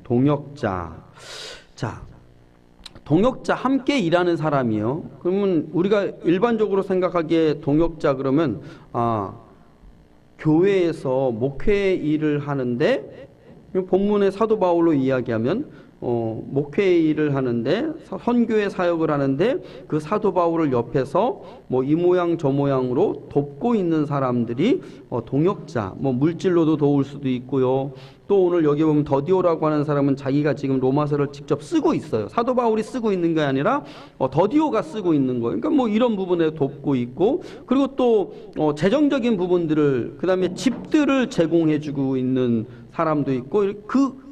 동역자. 자, 동역자, 함께 일하는 사람이요. 그러면 우리가 일반적으로 생각하기에 동역자 그러면 교회에서 목회 일을 하는데, 본문의 사도 바울로 이야기하면 목회 일을 하는데, 선교의 사역을 하는데 그 사도 바울을 옆에서 뭐 이 모양 저 모양으로 돕고 있는 사람들이 동역자, 뭐 물질로도 도울 수도 있고요. 또 오늘 여기 보면 더디오라고 하는 사람은 자기가 지금 로마서를 직접 쓰고 있어요. 사도 바울이 쓰고 있는 게 아니라 더디오가 쓰고 있는 거예요. 그러니까 뭐 이런 부분에 돕고 있고, 그리고 또 재정적인 부분들을, 그 다음에 집들을 제공해주고 있는 사람도 있고,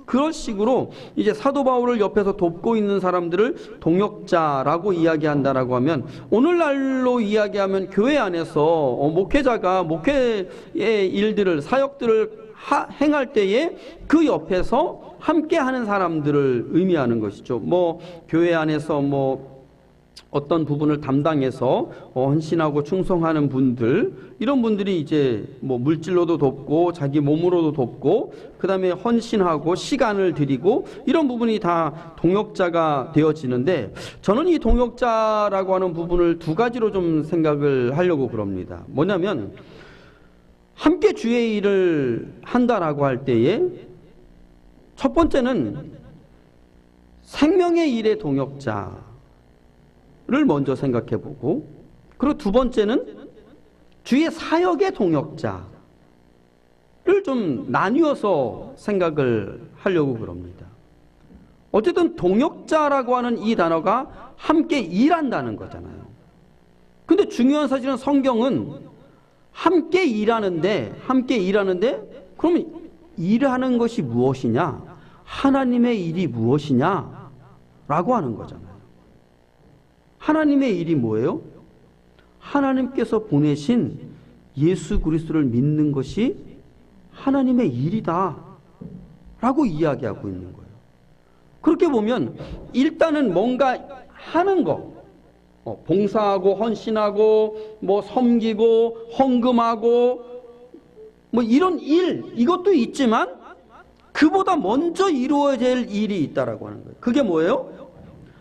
그런 식으로 이제 사도 바울을 옆에서 돕고 있는 사람들을 동역자라고 이야기한다라고 하면, 오늘날로 이야기하면 교회 안에서 목회자가 목회의 일들을, 사역들을 행할 때에 그 옆에서 함께 하는 사람들을 의미하는 것이죠. 뭐 교회 안에서 뭐 어떤 부분을 담당해서 헌신하고 충성하는 분들, 이런 분들이 이제 뭐 물질로도 돕고 자기 몸으로도 돕고 그 다음에 헌신하고 시간을 드리고, 이런 부분이 다 동역자가 되어지는데, 저는 이 동역자라고 하는 부분을 두 가지로 좀 생각을 하려고 그럽니다. 뭐냐면, 함께 주의 일을 한다라고 할 때에 첫 번째는 생명의 일의 동역자를 먼저 생각해 보고, 그리고 두 번째는 주의 사역의 동역자를 좀 나뉘어서 생각을 하려고 그럽니다. 어쨌든 동역자라고 하는 이 단어가 함께 일한다는 거잖아요. 근데 중요한 사실은 성경은 함께 일하는데 그러면 일하는 것이 무엇이냐? 하나님의 일이 무엇이냐? 라고 하는 거잖아요. 하나님의 일이 뭐예요? 하나님께서 보내신 예수 그리스도를 믿는 것이 하나님의 일이다 라고 이야기하고 있는 거예요. 그렇게 보면 일단은 뭔가 하는 거, 봉사하고 헌신하고 뭐 섬기고 헌금하고 뭐 이런 일, 이것도 있지만 그보다 먼저 이루어야 될 일이 있다라고 하는 거예요. 그게 뭐예요?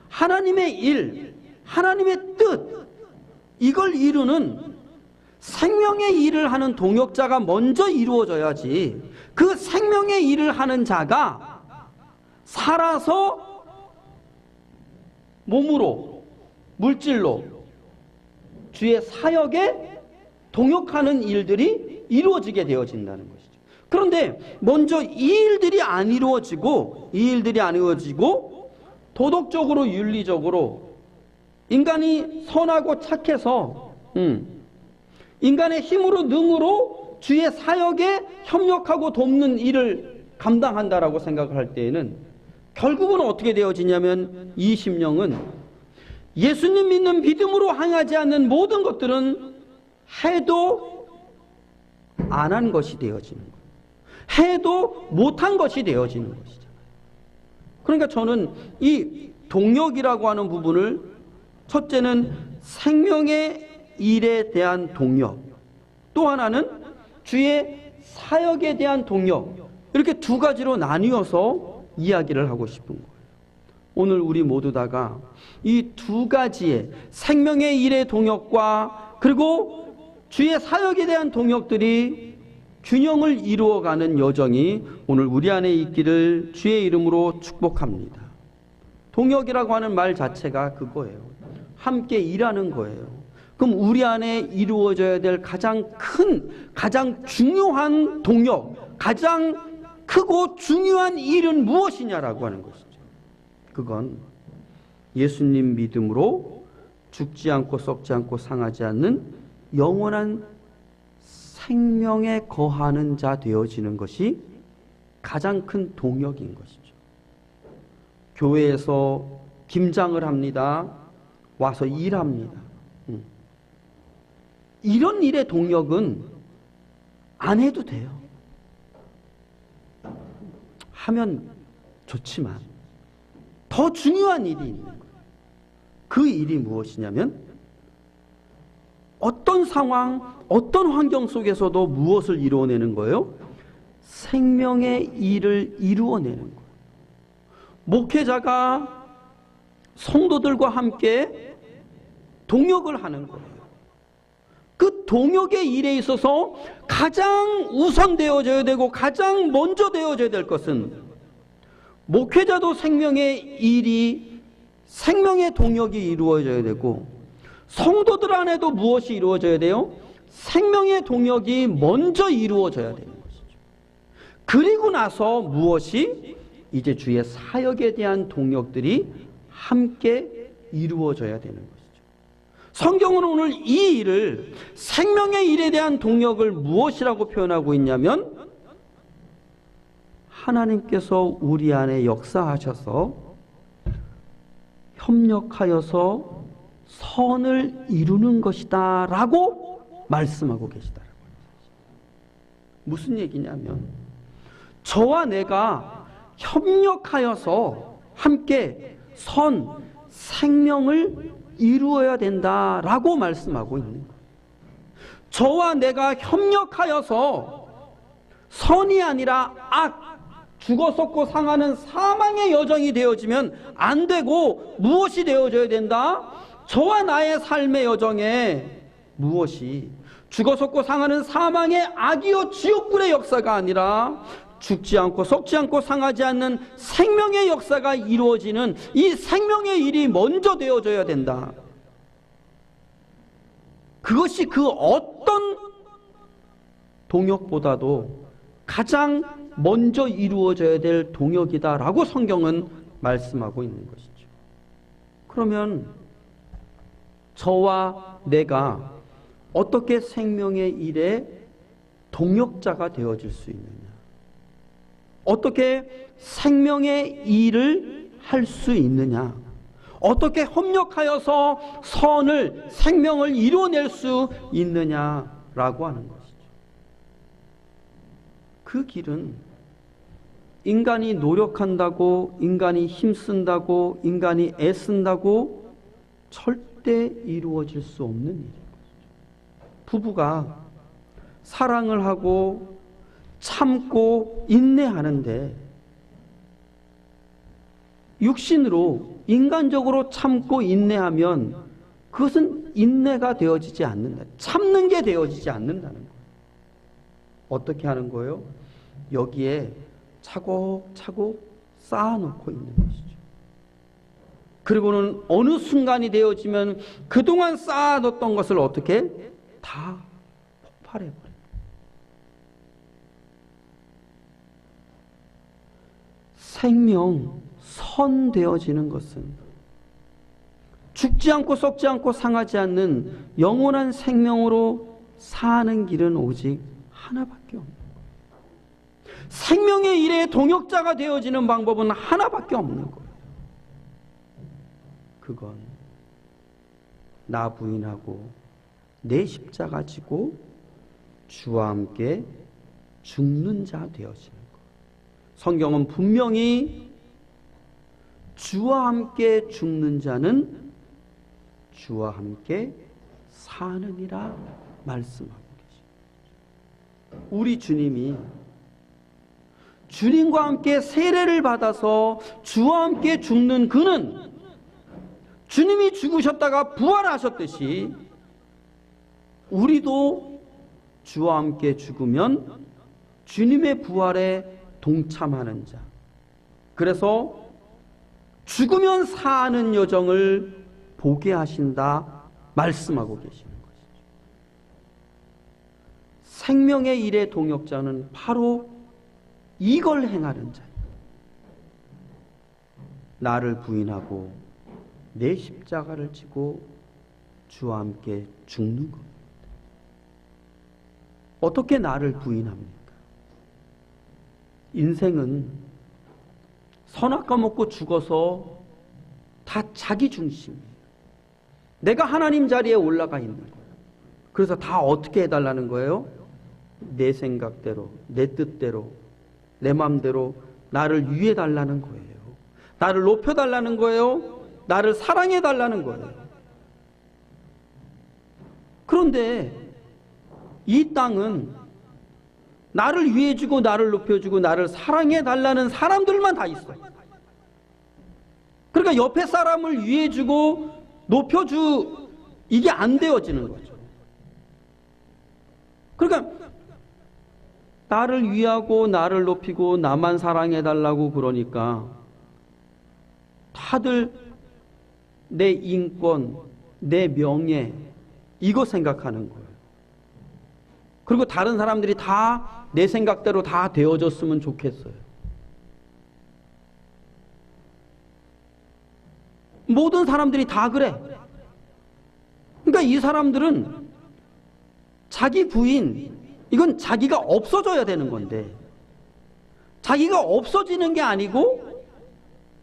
하나님의 일, 하나님의 뜻, 이걸 이루는 생명의 일을 하는 동역자가 먼저 이루어져야지, 그 생명의 일을 하는 자가 살아서 몸으로, 물질로 주의 사역에 동역하는 일들이 이루어지게 되어진다는 것이죠. 그런데 먼저 이 일들이 안 이루어지고 도덕적으로, 윤리적으로 인간이 선하고 착해서 인간의 힘으로, 능으로 주의 사역에 협력하고 돕는 일을 감당한다라고 생각을 할 때에는 결국은 어떻게 되어지냐면, 이 심령은 예수님 믿는 믿음으로 향하지 않는 모든 것들은 해도 안 한 것이 되어지는 거예요. 해도 못한 것이 되어지는 것이죠. 그러니까 저는 이 동역이라고 하는 부분을, 첫째는 생명의 일에 대한 동역, 또 하나는 주의 사역에 대한 동역, 이렇게 두 가지로 나뉘어서 이야기를 하고 싶은 거예요. 오늘 우리 모두 다가 이 두 가지의 생명의 일의 동역과 그리고 주의 사역에 대한 동역들이 균형을 이루어가는 여정이 오늘 우리 안에 있기를 주의 이름으로 축복합니다. 동역이라고 하는 말 자체가 그거예요. 함께 일하는 거예요. 그럼 우리 안에 이루어져야 될 가장 중요한 동역, 가장 크고 중요한 일은 무엇이냐라고 하는 것이죠. 그건 예수님 믿음으로 죽지 않고 썩지 않고 상하지 않는 영원한 생명에 거하는 자 되어지는 것이 가장 큰 동역인 것이죠. 교회에서 김장을 합니다. 와서 일합니다. 이런 일의 동역은 안 해도 돼요. 하면 좋지만 더 중요한 일이 있는 거예요. 그 일이 무엇이냐면, 어떤 상황, 어떤 환경 속에서도 무엇을 이루어내는 거예요? 생명의 일을 이루어내는 거예요. 목회자가 성도들과 함께 동역을 하는 거예요. 그 동역의 일에 있어서 가장 우선되어져야 되고 가장 먼저 되어져야 될 것은 목회자도 생명의 일이 생명의 동역이 이루어져야 되고 성도들 안에도 무엇이 이루어져야 돼요? 생명의 동역이 먼저 이루어져야 되는 것이죠. 그리고 나서 무엇이? 이제 주의 사역에 대한 동역들이 함께 이루어져야 되는 것이죠. 성경은 오늘 이 일을 생명의 일에 대한 동역을 무엇이라고 표현하고 있냐면 하나님께서 우리 안에 역사하셔서 협력하여서 선을 이루는 것이다 라고 말씀하고 계시다라고. 무슨 얘기냐면 저와 내가 협력하여서 함께 생명을 이루어야 된다라고 말씀하고 있는 거예요. 저와 내가 협력하여서 선이 아니라 죽어 썩고 상하는 사망의 여정이 되어지면 안 되고 무엇이 되어져야 된다? 저와 나의 삶의 여정에 무엇이 죽어 썩고 상하는 사망의 악이요 지옥불의 역사가 아니라 죽지 않고 썩지 않고 상하지 않는 생명의 역사가 이루어지는 이 생명의 일이 먼저 되어져야 된다. 그것이 그 어떤 동역보다도 가장 먼저 이루어져야 될 동역이다라고 성경은 말씀하고 있는 것이죠. 그러면 저와 내가 어떻게 생명의 일에 동역자가 되어질 수 있느냐? 어떻게 생명의 일을 할 수 있느냐? 어떻게 협력하여서 생명을 이루어낼 수 있느냐라고 하는 것이죠. 그 길은 인간이 노력한다고, 인간이 힘쓴다고, 인간이 애쓴다고 절대 이루어질 수 없는 일이에요. 부부가 사랑을 하고 참고 인내하는데 육신으로 인간적으로 참고 인내하면 그것은 인내가 되어지지 않는다. 참는 게 되어지지 않는다는 거예요. 어떻게 하는 거예요? 여기에 차곡차곡 쌓아놓고 있는 것이죠. 그리고는 어느 순간이 되어지면 그동안 쌓아뒀던 것을 어떻게? 다 폭발해버려요. 선 되어지는 것은 죽지 않고 썩지 않고 상하지 않는 영원한 생명으로 사는 길은 오직 하나밖에 없는 거예요. 생명의 일에 동역자가 되어지는 방법은 하나밖에 없는 거예요. 그건 나 부인하고 내 십자가 지고 주와 함께 죽는 자 되어지는 거예요. 성경은 분명히 주와 함께 죽는 자는 주와 함께 사느니라 말씀하고 계십니다. 우리 주님이 주님과 함께 세례를 받아서 주와 함께 죽는 그는 주님이 죽으셨다가 부활하셨듯이 우리도 주와 함께 죽으면 주님의 부활에 동참하는 자. 그래서 죽으면 사는 여정을 보게 하신다 말씀하고 계시는 것이죠. 생명의 일의 동역자는 바로 이걸 행하는 자입니다. 나를 부인하고 내 십자가를 지고 주와 함께 죽는 겁니다. 어떻게 나를 부인합니까? 인생은 선악과 먹고 죽어서 다 자기 중심이에요. 내가 하나님 자리에 올라가 있는 거예요. 그래서 다 어떻게 해달라는 거예요? 내 생각대로, 내 뜻대로, 내 마음대로 나를 위해달라는 거예요. 나를 높여달라는 거예요. 나를 사랑해달라는 거예요. 그런데 이 땅은 나를 위해주고 나를 높여주고 나를 사랑해달라는 사람들만 다 있어요. 그러니까 옆에 사람을 위해주고 높여주 이게 안 되어지는 거죠. 그러니까 나를 위하고 나를 높이고 나만 사랑해달라고 그러니까 다들 내 인권, 내 명예 이거 생각하는 거예요. 그리고 다른 사람들이 다 내 생각대로 다 되어졌으면 좋겠어요. 모든 사람들이 다 그래. 그러니까 이 사람들은 자기 부인, 이건 자기가 없어져야 되는 건데 자기가 없어지는 게 아니고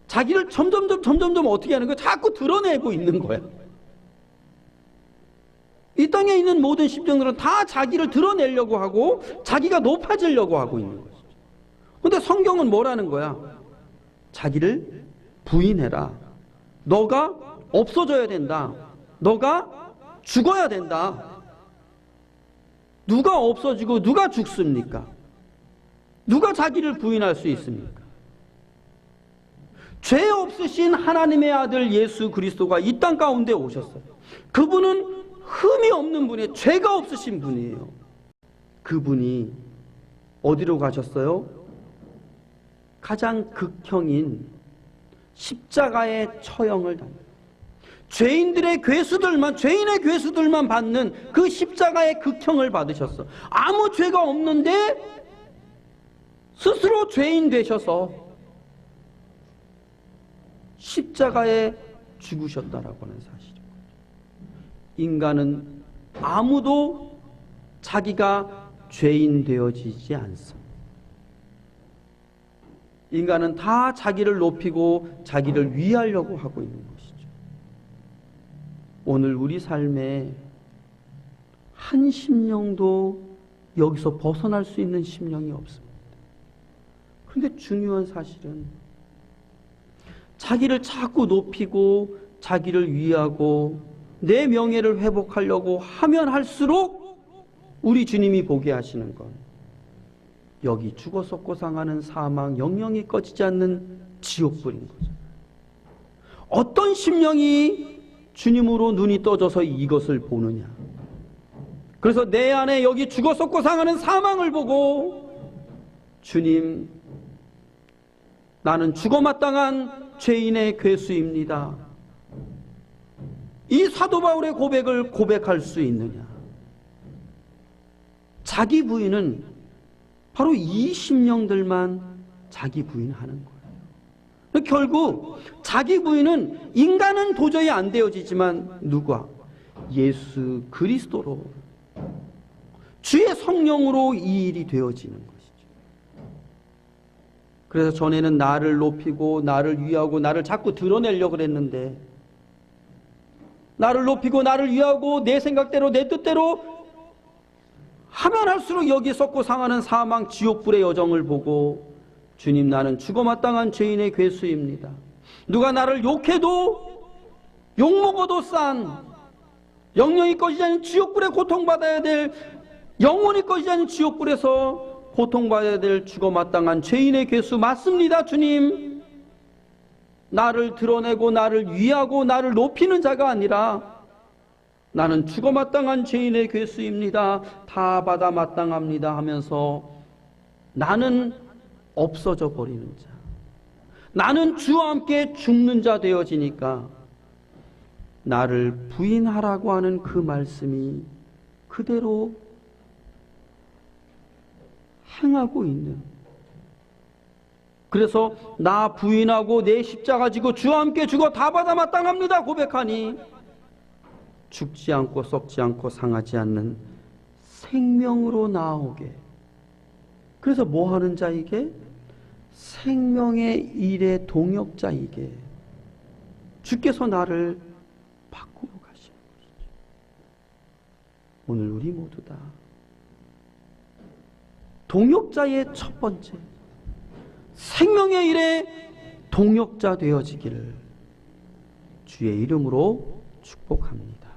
자기를 점점점 어떻게 하는 거야? 자꾸 드러내고 있는 거야. 이 땅에 있는 모든 심령들은 다 자기를 드러내려고 하고 자기가 높아지려고 하고 있는 것이죠. 그런데 성경은 뭐라는 거야? 자기를 부인해라. 너가 없어져야 된다. 너가 죽어야 된다. 누가 없어지고 누가 죽습니까? 누가 자기를 부인할 수 있습니까? 죄 없으신 하나님의 아들 예수 그리스도가 이 땅 가운데 오셨어요. 그분은 흠이 없는 분이에요. 죄가 없으신 분이에요. 그분이 어디로 가셨어요? 가장 극형인 십자가의 처형을 당해요. 죄인의 괴수들만 받는 그 십자가의 극형을 받으셨어. 아무 죄가 없는데 스스로 죄인 되셔서 십자가에 죽으셨다라고 하는 사실입니다. 인간은 아무도 자기가 죄인 되어지지 않습니다. 인간은 다 자기를 높이고 자기를 위하려고 하고 있는 것이죠. 오늘 우리 삶에 한 심령도 여기서 벗어날 수 있는 심령이 없습니다. 그런데 중요한 사실은 자기를 자꾸 높이고 자기를 위하고 내 명예를 회복하려고 하면 할수록 우리 주님이 보게 하시는 건 여기 죽어 썩고 상하는 사망, 영영이 꺼지지 않는 지옥불인 거죠. 어떤 심령이 주님으로 눈이 떠져서 이것을 보느냐. 그래서 내 안에 여기 죽어 썩고 상하는 사망을 보고 주님, 나는 죽어 마땅한 죄인의 괴수입니다. 이 사도 바울의 고백을 고백할 수 있느냐. 자기 부인은 바로 이 심령들만 자기 부인하는 거예요. 결국 자기 부인은 인간은 도저히 안 되어지지만 누가? 예수 그리스도로 주의 성령으로 이 일이 되어지는 것이죠. 그래서 전에는 나를 높이고 나를 위하고 나를 자꾸 드러내려고 그랬는데 나를 높이고 나를 위하고 내 생각대로 내 뜻대로 하면 할수록 여기 썩고 상하는 사망 지옥불의 여정을 보고 주님, 나는 죽어 마땅한 죄인의 괴수입니다. 누가 나를 욕해도 욕먹어도 싼 영영이 꺼지지 않는 지옥불에 고통받아야 될, 영원히 꺼지지 않는 지옥불에서 고통받아야 될 죽어 마땅한 죄인의 괴수 맞습니다. 주님, 나를 드러내고 나를 위하고 나를 높이는 자가 아니라 나는 죽어 마땅한 죄인의 괴수입니다. 다 받아 마땅합니다 하면서 나는 없어져 버리는 자, 나는 주와 함께 죽는 자 되어지니까 나를 부인하라고 하는 그 말씀이 그대로 행하고 있는, 그래서 나 부인하고 내 십자가 지고 주와 함께 죽어 다 받아 마땅합니다 고백하니 죽지 않고 썩지 않고 상하지 않는 생명으로 나아오게. 그래서 뭐 하는 자이게? 생명의 일의 동역자이게 주께서 나를 바꾸어 가시는 것이죠. 오늘 우리 모두 다 동역자의 첫 번째 생명의 일에 동역자 되어지기를 주의 이름으로 축복합니다.